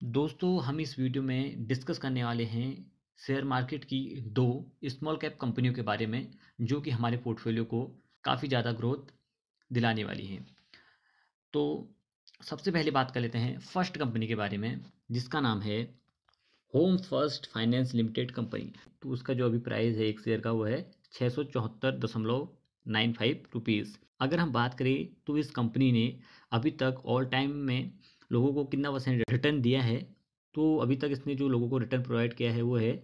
दोस्तों हम इस वीडियो में डिस्कस करने वाले हैं शेयर मार्केट की दो स्मॉल कैप कंपनियों के बारे में जो कि हमारे पोर्टफोलियो को काफ़ी ज़्यादा ग्रोथ दिलाने वाली हैं। तो सबसे पहले बात कर लेते हैं फर्स्ट कंपनी के बारे में जिसका नाम है home first finance limited company. तो उसका जो अभी प्राइस है एक शेयर का वो है 674.95 रुपीज़। अगर हम बात करें तो इस कंपनी ने अभी तक ऑल टाइम में लोगों को कितना परसेंट रिटर्न दिया है। तो अभी तक इसने जो लोगों को रिटर्न प्रोवाइड किया है वो है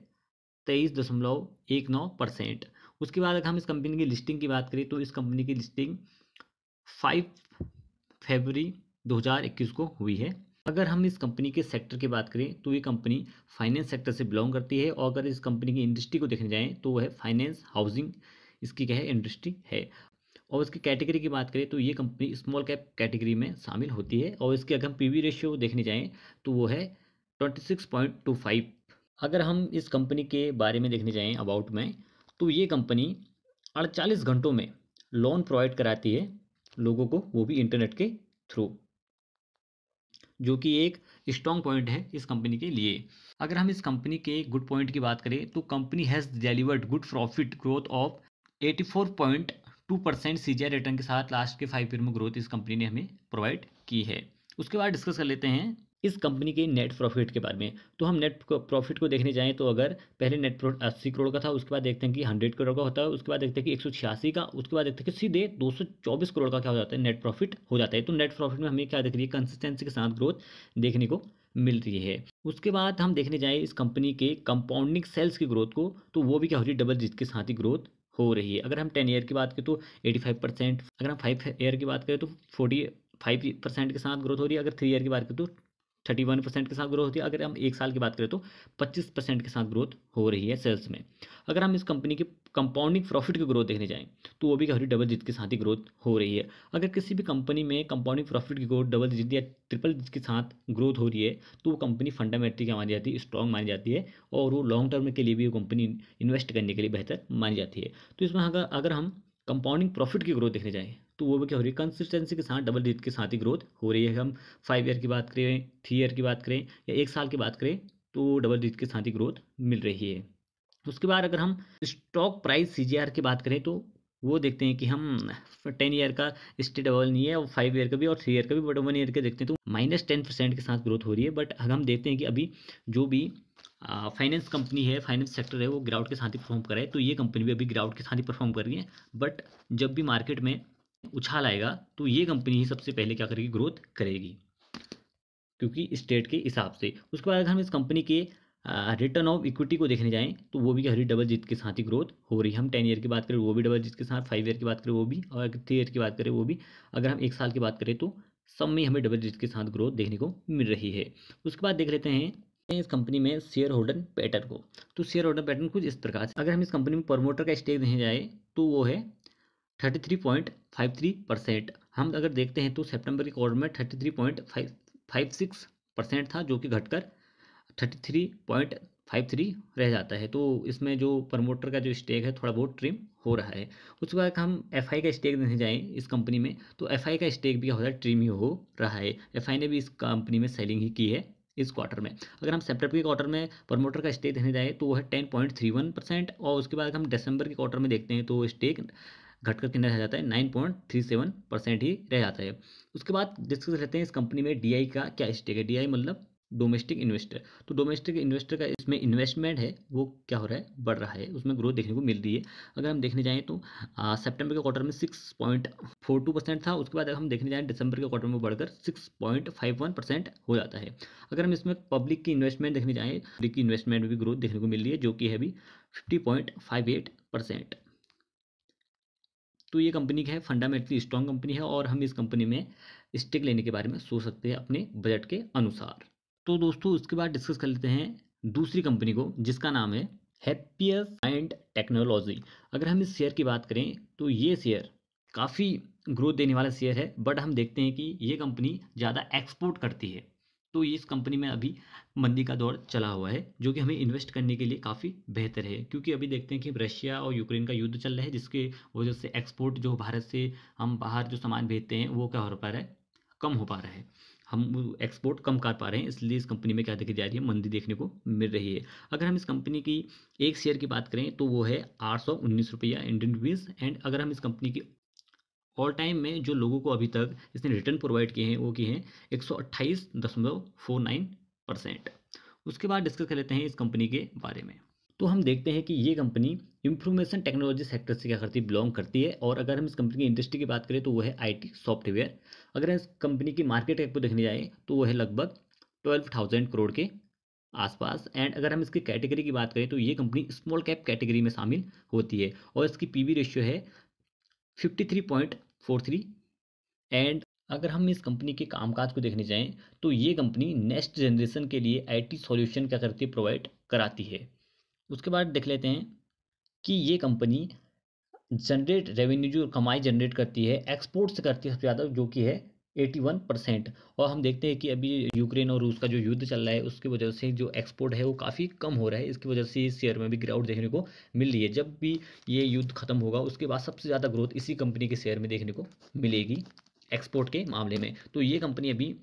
23.19%। उसके बाद अगर हम इस कंपनी की लिस्टिंग की बात करें तो इस कंपनी की लिस्टिंग 5 फरवरी 2021 को हुई है। अगर हम इस कंपनी के सेक्टर की बात करें तो ये कंपनी फाइनेंस सेक्टर से बिलोंग करती है और अगर इस कंपनी की इंडस्ट्री को देखने जाएं तो वह फाइनेंस हाउसिंग इसकी क्या है इंडस्ट्री है। और इसकी कैटेगरी की बात करें तो ये कंपनी स्मॉल कैप कैटेगरी में शामिल होती है और इसकी अगर हम पीवी रेशियो देखने जाएं तो वो है 26.25। अगर हम इस कंपनी के बारे में देखने जाएं अबाउट में तो ये कंपनी 48 घंटों में लोन प्रोवाइड कराती है लोगों को, वो भी इंटरनेट के थ्रू, जो कि एक स्ट्रॉन्ग पॉइंट है इस कंपनी के लिए। अगर हम इस कंपनी के गुड पॉइंट की बात करें तो company has delivered good profit growth of 84.2% CGR return के साथ लास्ट के 5 ईयर में ग्रोथ इस कंपनी ने हमें प्रोवाइड की है। उसके बाद डिस्कस कर लेते हैं इस कंपनी के नेट प्रॉफिट के बारे में। तो हम नेट प्रॉफिट को देखने जाएं तो अगर पहले नेट प्रॉफिट 80 करोड़ का था, उसके बाद देखते हैं कि 100 करोड़ का होता है, उसके बाद देखते हैं कि 186 का, उसके बाद देखते हैं कि सीधे 224 करोड़ का क्या हो जाता है नेट प्रॉफिट हो जाता है। तो नेट प्रॉफिट में हमें क्या दिख रही है, कंसिस्टेंसी के साथ ग्रोथ देखने को मिल रही है। उसके बाद हम देखने जाएं इस कंपनी के कंपाउंडिंग सेल्स की ग्रोथ को तो वो भी क्या हो रही है, डबल डिजिट के साथ ही ग्रोथ हो रही है। अगर हम 10 ईयर की बात करें तो 85%, अगर हम 5 ईयर की बात करें तो 45% के साथ ग्रोथ हो रही है, अगर 3 ईयर की बात करें तो 31% के साथ ग्रोथ होती है, अगर हम एक साल की बात करें तो 25% के साथ ग्रोथ हो रही है सेल्स में। अगर हम इस कंपनी के कंपाउंडिंग प्रॉफिट की ग्रोथ देखने जाएं तो वो भी क्या हो रही है, डबल डिजिट के साथ ही ग्रोथ हो रही है। अगर किसी भी कंपनी में कंपाउंडिंग प्रॉफिट की ग्रोथ डबल डिजिट या ट्रिपल डिजिट के साथ ग्रोथ हो रही है तो वो कंपनी फंडामेंटली क्या मानी जाती है, स्ट्रॉन्ग मानी जाती है और वो लॉन्ग टर्म के लिए भी वो कंपनी इन्वेस्ट करने के लिए बेहतर मानी जाती है। तो इसमें अगर अगर हम कंपाउंडिंग प्रॉफिट की ग्रोथ देखने जाएं तो वो भी क्या हो रही है, कंसिस्टेंसी के साथ डबल डिजिट के साथ ही ग्रोथ हो रही है। हम 5 ईयर की बात करें, 3 ईयर की बात करें या एक साल की बात करें तो डबल डिजिट के साथ ही ग्रोथ मिल रही है। उसके बाद अगर हम स्टॉक प्राइस सीजीआर की बात करें तो वो देखते हैं कि हम 10 ईयर का स्टे डबल नहीं है और 5 ईयर का भी और 3 ईयर का भी, बट 1 ईयर का देखते हैं तो -10% के साथ ग्रोथ हो रही है। बट अगर हम देखते हैं कि अभी जो भी फाइनेंस कंपनी है, फाइनेंस सेक्टर है, वो गिरावट के साथ ही परफॉर्म कर रहा है, तो ये कंपनी भी अभी गिरावट के साथ ही परफॉर्म कर रही है। बट जब भी मार्केट में उछाल आएगा तो ये कंपनी ही सबसे पहले क्या करेगी, ग्रोथ करेगी, क्योंकि स्टेट के हिसाब से। उसके बाद अगर हम इस कंपनी के रिटर्न ऑफ इक्विटी को देखने जाएं तो वो भी हरी डबल डिजिट के साथ ही ग्रोथ हो रही है। हम 10 ईयर की बात करें वो भी डबल डिजिट के साथ, 5 ईयर की बात करें वो भी, और अगर 3 ईयर की बात करें वो भी, अगर हम एक साल की बात करें तो सब में हमें डबल डिजिट के साथ ग्रोथ देखने को मिल रही है। उसके बाद देख लेते हैं इस कंपनी में शेयर होल्डर पैटर्न को। तो शेयर होल्डर पैटर्न कुछ इस प्रकार से, अगर हम इस कंपनी में प्रमोटर का स्टेक देखने जाए तो वो है 33.53%। हम अगर देखते हैं तो सितंबर के क्वार्टर में 33.56% था, जो कि घटकर 33.53 रह जाता है। तो इसमें जो प्रमोटर का जो स्टेक है थोड़ा बहुत ट्रिम हो रहा है। उसके बाद हम एफआई का स्टेक देखने जाएं इस कंपनी में तो एफआई का स्टेक भी हो रहा है, ट्रिम ही हो रहा है। एफआई ने भी इस कंपनी में सेलिंग ही की है इस क्वार्टर में। अगर हम सितंबर के क्वार्टर में प्रमोटर का स्टेक देखने जाए तो वो है 10.31%, और उसके बाद हम दिसंबर के क्वार्टर में देखते हैं तो स्टेक घटकर कितना रह जाता है, 9.37% ही रह जाता है। उसके बाद डिस्कस करते हैं इस कंपनी में डीआई का क्या स्टेक है। डीआई मतलब डोमेस्टिक इन्वेस्टर। तो डोमेस्टिक इन्वेस्टर का इसमें इन्वेस्टमेंट है वो क्या हो रहा है, बढ़ रहा है, उसमें ग्रोथ देखने को मिल रही है। अगर हम देखने जाएं तो सितंबर के क्वार्टर में 6.42% था, उसके बाद अगर हम देखने जाएं दिसंबर के क्वार्टर में बढ़कर 6.51% हो जाता है। अगर हम इसमें पब्लिक की इन्वेस्टमेंट देखने जाएँ, पब्लिक की इन्वेस्टमेंट में भी ग्रोथ देखने को मिल रही है, जो कि है अभी 50.58%। तो ये कंपनी क्या है, फंडामेंटली स्ट्रॉन्ग कंपनी है और हम इस कंपनी में स्टेक लेने के बारे में सोच सकते हैं अपने बजट के अनुसार। तो दोस्तों उसके बाद डिस्कस कर लेते हैं दूसरी कंपनी को जिसका नाम है हैप्पियर माइंड टेक्नोलॉजी। अगर हम इस शेयर की बात करें तो ये शेयर काफ़ी ग्रोथ देने वाला शेयर है, बट हम देखते हैं कि ये कंपनी ज़्यादा एक्सपोर्ट करती है। तो इस कंपनी में अभी मंदी का दौर चला हुआ है, जो कि हमें इन्वेस्ट करने के लिए काफ़ी बेहतर है, क्योंकि अभी देखते हैं कि रशिया और यूक्रेन का युद्ध चल रहा है, जिसके वजह से एक्सपोर्ट जो भारत से हम बाहर जो सामान भेजते हैं वो क्या हो पा रहा है, कम हो पा रहा है। हम एक्सपोर्ट कम कर पा रहे हैं, इसलिए इस कंपनी में क्या देखी जा रही है, मंदी देखने को मिल रही है। अगर हम इस कंपनी की एक शेयर की बात करें तो वो है 819 रुपया इंडियन रुपीज़। एंड अगर हम इस कंपनी की ऑल टाइम में जो लोगों को अभी तक इसने रिटर्न प्रोवाइड किए हैं वो किए हैं 128.49%। उसके बाद डिस्कस कर लेते हैं इस कंपनी के बारे में। तो हम देखते हैं कि ये कंपनी इंफॉर्मेशन टेक्नोलॉजी सेक्टर से क्या करती है, बिलोंग करती है। और अगर हम इस कंपनी की इंडस्ट्री की बात करें तो वो है आईटी सॉफ्टवेयर। अगर इस कंपनी की मार्केट कैप को देखने जाए तो वो है लगभग 12,000 करोड़ के आसपास। एंड अगर हम इसकी कैटेगरी की बात करें तो ये कंपनी स्मॉल कैप कैटेगरी में शामिल होती है और इसकी पीवी रेशियो है 53.43। एंड अगर हम इस कंपनी के कामकाज को देखने जाएं तो ये कंपनी नेक्स्ट जनरेशन के लिए आईटी सॉल्यूशन क्या करती है, प्रोवाइड कराती है। उसके बाद देख लेते हैं कि ये कंपनी जनरेट रेवेन्यू, जो कमाई जनरेट करती है एक्सपोर्ट से करती है सबसे ज़्यादा, जो कि है 81%। और हम देखते हैं कि अभी यूक्रेन और रूस का जो युद्ध चल रहा है उसकी वजह से जो एक्सपोर्ट है वो काफ़ी कम हो रहा है। इसकी वजह से इस शेयर में भी गिरावट देखने को मिल रही है। जब भी ये युद्ध खत्म होगा उसके बाद सबसे ज़्यादा ग्रोथ इसी कंपनी के शेयर में देखने को मिलेगी एक्सपोर्ट के मामले में। तो ये कंपनी अभी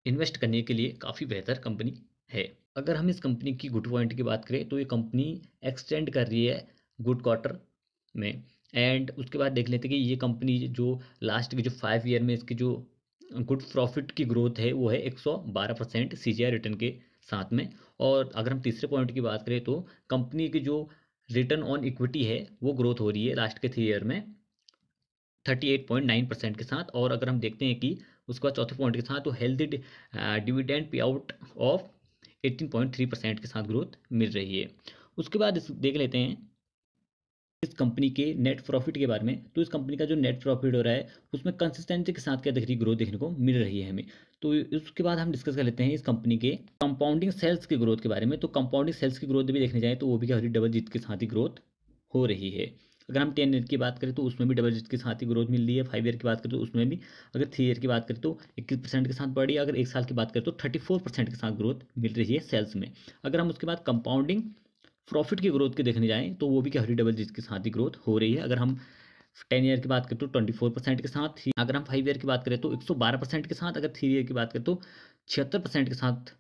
इन्वेस्ट करने के लिए काफ़ी बेहतर कंपनी है। अगर हम इस कंपनी की गुड पॉइंट की बात करें तो ये कंपनी एक्सटेंड कर रही है गुड क्वार्टर में। एंड उसके बाद देख लेते हैं कि ये कंपनी जो लास्ट के जो 5 ईयर में इसकी जो गुड प्रॉफिट की ग्रोथ है वो है 112% सीजीआर रिटर्न के साथ में। और अगर हम तीसरे पॉइंट की बात करें तो कंपनी की जो रिटर्न ऑन इक्विटी है वो ग्रोथ हो रही है लास्ट के 3 ईयर में 38.9% के साथ। और अगर हम देखते हैं कि उसके बाद चौथे पॉइंट के साथ तो healthy dividend pay out of 18.3% के साथ ग्रोथ मिल रही है। उसके बाद देख लेते हैं इस कंपनी के नेट प्रॉफिट के बारे में। तो इस कंपनी का जो नेट प्रॉफिट हो रहा है उसमें कंसिस्टेंसी के साथ क्या दिख रही ग्रोथ देखने को मिल रही है हमें। तो उसके बाद हम डिस्कस कर लेते हैं इस कंपनी के कंपाउंडिंग सेल्स की ग्रोथ के बारे में। तो कंपाउंडिंग सेल्स की ग्रोथ भी देखने जाए तो वो भी क्या हो रही है, डबल डिजिट के साथ ही ग्रोथ हो रही है। अगर हम 10 ईयर की बात करें तो उसमें भी डबल डिजिट के साथ ही ग्रोथ मिल रही है। 5 ईयर की बात करें तो उसमें भी, अगर 3 ईयर की बात करें तो 21% के साथ बढ़ रही है। अगर एक साल की बात करें तो 34% के साथ ग्रोथ मिल रही है सेल्स में। अगर हम उसके बाद कंपाउंडिंग प्रॉफिट की ग्रोथ के देखने जाएँ तो वो भी क्या हो रही है, डबल डिजिट के साथ ही ग्रोथ हो रही है। अगर हम 10 ईयर की बात करें तो 24% के साथ ही, अगर हम 5 ईयर की बात करें तो 112% के साथ, अगर 3 ईयर की बात करें तो 76% के साथ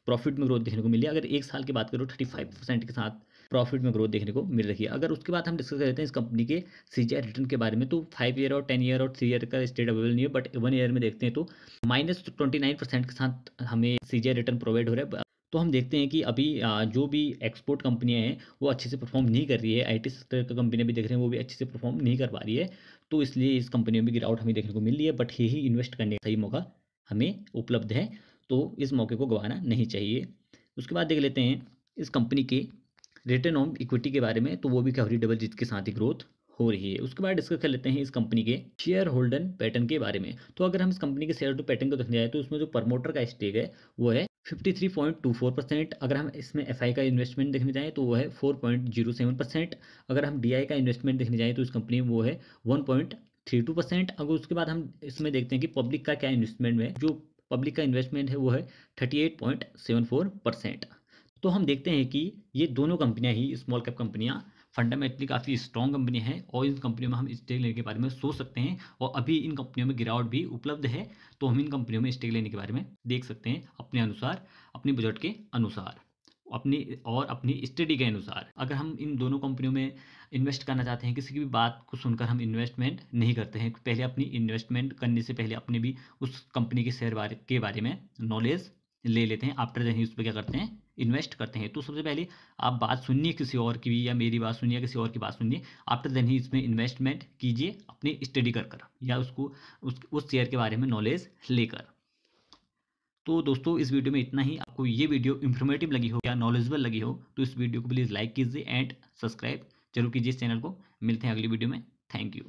प्रॉफिट में ग्रोथ देखने को मिली है। अगर एक साल की बात करें तो 35% के साथ प्रॉफिट में ग्रोथ देखने को मिल रही है। अगर उसके बाद हम डिस्कस कर लेते हैं इस कंपनी के सीजीआर रिटर्न के बारे में। तो 5 ईयर और 10 ईयर और 3 ईयर का स्टेट अवेलेबल नहीं है, बट 1 ईयर में देखते हैं तो -29% के साथ हमें सीजीआर रिटर्न प्रोवाइड हो रहा है। तो हम देखते हैं कि अभी जो भी एक्सपोर्ट कंपनियां हैं वो अच्छे से परफॉर्म नहीं कर रही है। आईटी सेक्टर की कंपनियां भी देख रहे हैं वो भी अच्छे से परफॉर्म नहीं कर पा रही है। तो इसलिए इस कंपनी में भी गिरावट हमें देखने को मिल रही है। बट यही इन्वेस्ट करने का सही मौका हमें उपलब्ध है, तो इस मौके को गंवाना नहीं चाहिए। उसके बाद देख लेते हैं इस कंपनी के रिटर्न ऑन इक्विटी के बारे में। तो वो भी क्या हो रही है, डबल डिजिट के साथ ही ग्रोथ हो रही है। उसके बाद डिस्कस कर लेते हैं इस कंपनी के शेयर होल्डर पैटर्न के बारे में। तो अगर हम इस कंपनी के शेयर होल्डर पैटर्न को देखने जाए तो उसमें जो प्रमोटर का स्टेक है वो है 53.24%। अगर हम इसमें एफआई का इन्वेस्टमेंट देखने जाएँ तो वो है 4.07%। अगर हम डीआई का इन्वेस्टमेंट देखने जाएँ तो इस कंपनी में वो है 1.32%। अगर उसके बाद हम इसमें देखते हैं कि पब्लिक का क्या इन्वेस्टमेंट है, जो पब्लिक का इन्वेस्टमेंट है वो है 38.74%। तो हम देखते हैं कि ये दोनों कंपनियां ही स्मॉल कैप कंपनियां फंडामेंटली काफ़ी स्ट्रॉन्ग कंपनी हैं और इन कंपनियों में हम स्टेक लेने के बारे में सोच सकते हैं। और अभी इन कंपनियों में गिरावट भी उपलब्ध है, तो हम इन कंपनियों में स्टेक लेने के बारे में देख सकते हैं अपने अनुसार, अपनी बजट के अनुसार, अपनी स्टडी के अनुसार। अगर हम इन दोनों कंपनियों में इन्वेस्ट करना चाहते हैं, किसी की भी बात को सुनकर हम इन्वेस्टमेंट नहीं करते हैं। पहले अपनी इन्वेस्टमेंट करने से पहले अपने भी उस कंपनी के शेयर के बारे में नॉलेज ले लेते हैं। आफ्टर देन ही उस पर क्या करते हैं, इन्वेस्ट करते हैं। तो सबसे पहले आप बात सुनिए किसी और की भी, या मेरी बात सुनिए, किसी और की बात सुनिए। आफ्टर देन ही इसमें इन्वेस्टमेंट कीजिए अपनी स्टडी कर या उसको उस शेयर के बारे में नॉलेज लेकर। तो दोस्तों इस वीडियो में इतना ही। आपको ये वीडियो इन्फॉर्मेटिव लगी हो या नॉलेजेबल लगी हो तो इस वीडियो को प्लीज़ लाइक कीजिए एंड सब्सक्राइब जरूर कीजिए इस चैनल को। मिलते हैं अगली वीडियो में। Thank you.